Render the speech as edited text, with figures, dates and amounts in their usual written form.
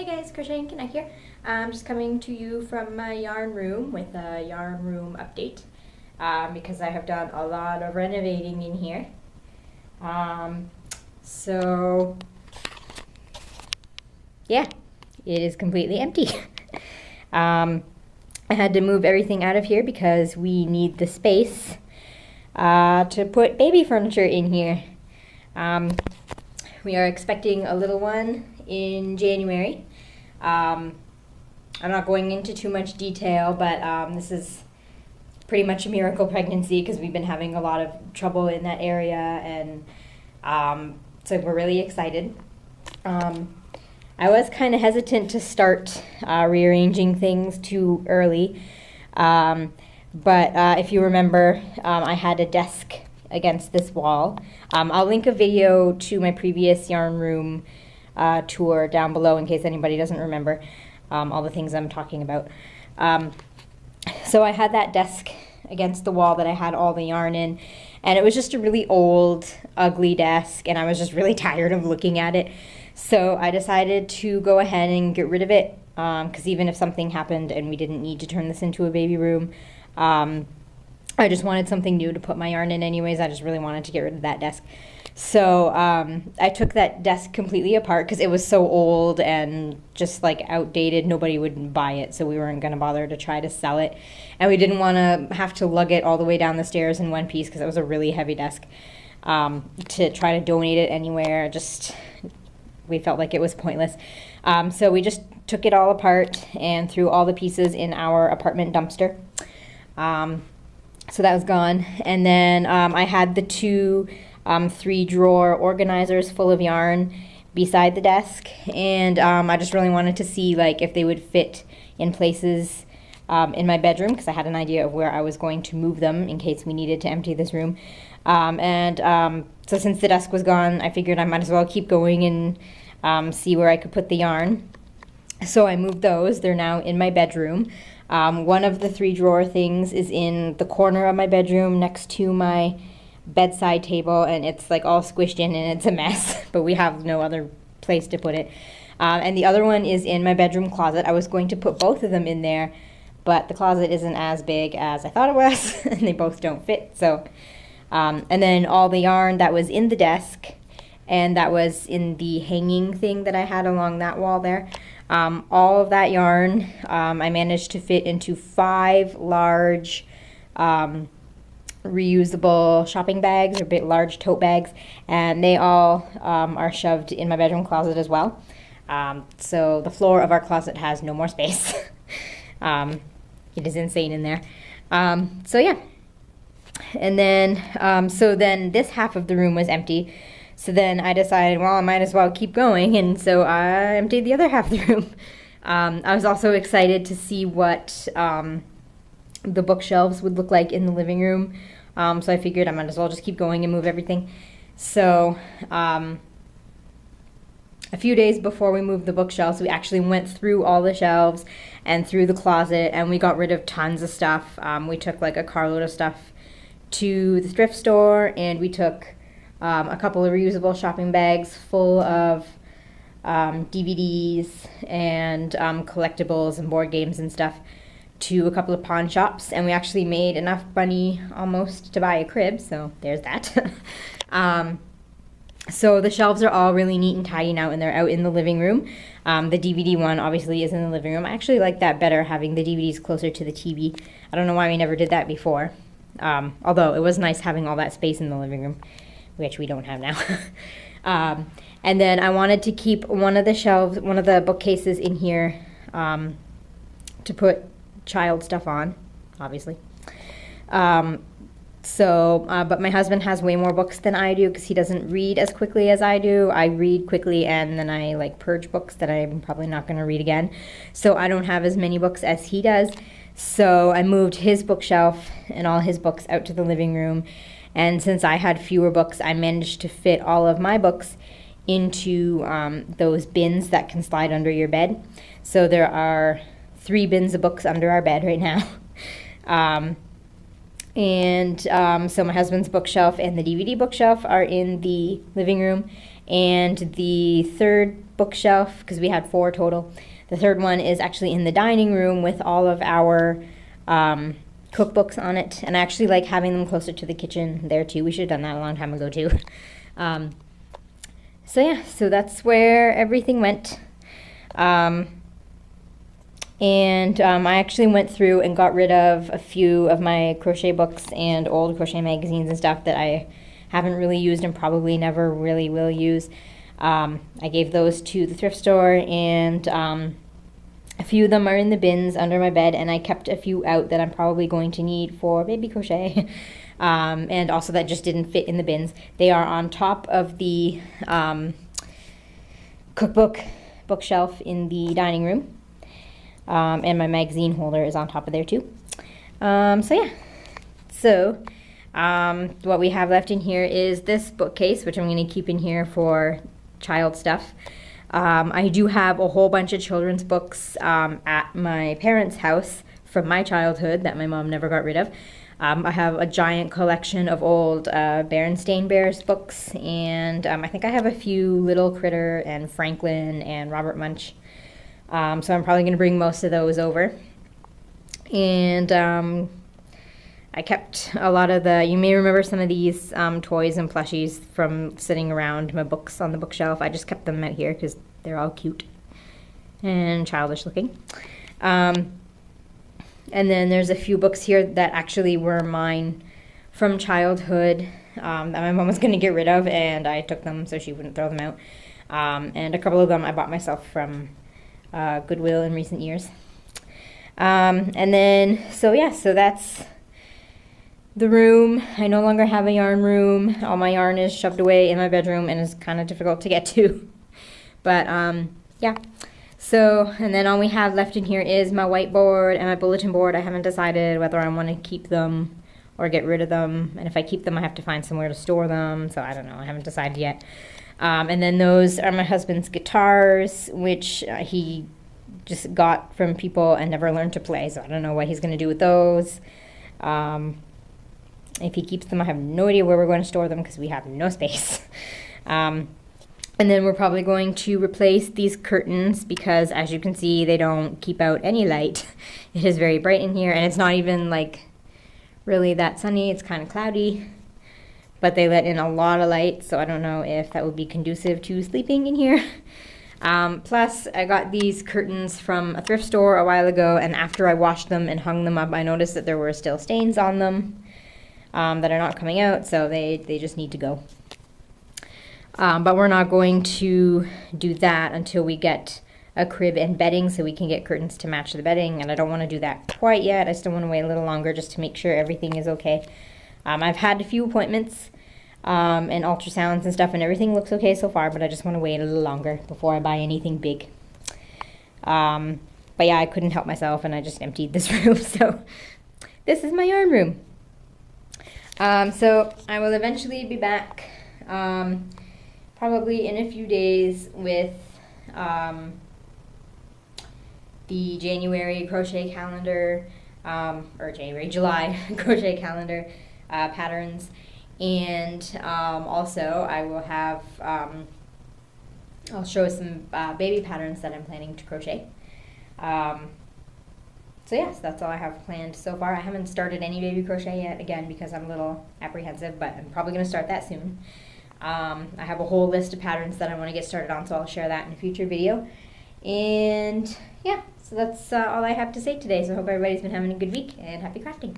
Hey guys, Crocheting Connect here. I'm just coming to you from my yarn room with a yarn room update because I have done a lot of renovating in here. So yeah, it is completely empty. I had to move everything out of here because we need the space to put baby furniture in here. We are expecting a little one in January. I'm not going into too much detail, but this is pretty much a miracle pregnancy because we've been having a lot of trouble in that area, and so we're really excited. I was kind of hesitant to start rearranging things too early, but if you remember, I had a desk against this wall. I'll link a video to my previous yarn room tour down below in case anybody doesn't remember all the things I'm talking about. So I had that desk against the wall that I had all the yarn in, and it was just a really old, ugly desk, and I was just really tired of looking at it. So I decided to go ahead and get rid of it, because even if something happened and we didn't need to turn this into a baby room, I just wanted something new to put my yarn in anyways. I just really wanted to get rid of that desk. So I took that desk completely apart because it was so old and just like outdated. Nobody would buy it, so we weren't going to bother to try to sell it. And we didn't want to have to lug it all the way down the stairs in one piece because it was a really heavy desk. To try to donate it anywhere, just we felt like it was pointless. So we just took it all apart and threw all the pieces in our apartment dumpster. So that was gone. And then I had the two 3-drawer organizers full of yarn beside the desk, and I just really wanted to see like if they would fit in places in my bedroom, because I had an idea of where I was going to move them in case we needed to empty this room. So since the desk was gone, I figured I might as well keep going and see where I could put the yarn. So I moved those. They're now in my bedroom. One of the 3-drawer things is in the corner of my bedroom next to my bedside table, and it's like all squished in and it's a mess, but we have no other place to put it. And the other one is in my bedroom closet. I was going to put both of them in there, but the closet isn't as big as I thought it was, and they both don't fit. So, and then all the yarn that was in the desk and that was in the hanging thing that I had along that wall there, all of that yarn I managed to fit into 5 large reusable shopping bags, or bit large tote bags, and they all are shoved in my bedroom closet as well. So the floor of our closet has no more space. It is insane in there. So yeah, and then so then this half of the room was empty. So then I decided, well, I might as well keep going, and so I emptied the other half of the room. I was also excited to see what the bookshelves would look like in the living room. So I figured I might as well just keep going and move everything. So a few days before we moved the bookshelves, we actually went through all the shelves and through the closet, and we got rid of tons of stuff. We took like a carload of stuff to the thrift store, and we took a couple of reusable shopping bags full of DVDs and collectibles and board games and stuff to a couple of pawn shops, and we actually made enough money almost to buy a crib, so there's that. So the shelves are all really neat and tidy now, and they're out in the living room. The DVD one obviously is in the living room. I actually like that better, having the DVDs closer to the TV. I don't know why we never did that before, although it was nice having all that space in the living room, which we don't have now. And then I wanted to keep one of the shelves, one of the bookcases in here to put child stuff on, obviously. But my husband has way more books than I do because he doesn't read as quickly as I do. I read quickly, and then I like purge books that I'm probably not going to read again. So I don't have as many books as he does. So I moved his bookshelf and all his books out to the living room. And since I had fewer books, I managed to fit all of my books into those bins that can slide under your bed. So there are 3 bins of books under our bed right now. So my husband's bookshelf and the DVD bookshelf are in the living room, And the third bookshelf, because we had 4 total, the third one is actually in the dining room with all of our cookbooks on it. And I actually like having them closer to the kitchen there too. We should have done that a long time ago too. So yeah, so that's where everything went. I actually went through and got rid of a few of my crochet books and old crochet magazines and stuff that I haven't really used and probably never really will use. I gave those to the thrift store, and a few of them are in the bins under my bed, and I kept a few out that I'm probably going to need for baby crochet. And also that just didn't fit in the bins. They are on top of the cookbook bookshelf in the dining room. And my magazine holder is on top of there too. So yeah. So what we have left in here is this bookcase, which I'm going to keep in here for child stuff. I do have a whole bunch of children's books at my parents' house from my childhood that my mom never got rid of. I have a giant collection of old Berenstain Bears books, and I think I have a few Little Critter and Franklin and Robert Munch. So I'm probably going to bring most of those over. And I kept a lot of you may remember some of these toys and plushies from sitting around my books on the bookshelf. I just kept them out here because they're all cute and childish looking. And then there's a few books here that actually were mine from childhood that my mom was going to get rid of, and I took them so she wouldn't throw them out. And a couple of them I bought myself from Goodwill in recent years. And then, so yeah, so that's the room. I no longer have a yarn room. All my yarn is shoved away in my bedroom and is kind of difficult to get to. But yeah. So, and then all we have left in here is my whiteboard and my bulletin board. I haven't decided whether I want to keep them or get rid of them. And if I keep them, I have to find somewhere to store them. So I don't know. I haven't decided yet. And then those are my husband's guitars, which he just got from people and never learned to play. So I don't know what he's going to do with those. If he keeps them, I have no idea where we're going to store them because we have no space. And then we're probably going to replace these curtains because, as you can see, they don't keep out any light. It is very bright in here, and it's not even like really that sunny. It's kind of cloudy, but they let in a lot of light, so I don't know if that would be conducive to sleeping in here. Plus, I got these curtains from a thrift store a while ago, and after I washed them and hung them up, I noticed that there were still stains on them that are not coming out, so they just need to go. But we're not going to do that until we get a crib and bedding so we can get curtains to match the bedding, and I don't want to do that quite yet. I still want to wait a little longer just to make sure everything is okay. I've had a few appointments and ultrasounds and stuff, and everything looks okay so far, but I just want to wait a little longer before I buy anything big. But yeah, I couldn't help myself, and I just emptied this room, so this is my yarn room. So I will eventually be back probably in a few days with the January crochet calendar, or July crochet calendar patterns, and also I will have, I'll show some baby patterns that I'm planning to crochet. So yes, that's all I have planned so far. I haven't started any baby crochet yet, again, because I'm a little apprehensive, but I'm probably going to start that soon. I have a whole list of patterns that I want to get started on, so I'll share that in a future video. And yeah, so that's all I have to say today. So I hope everybody's been having a good week, and happy crafting.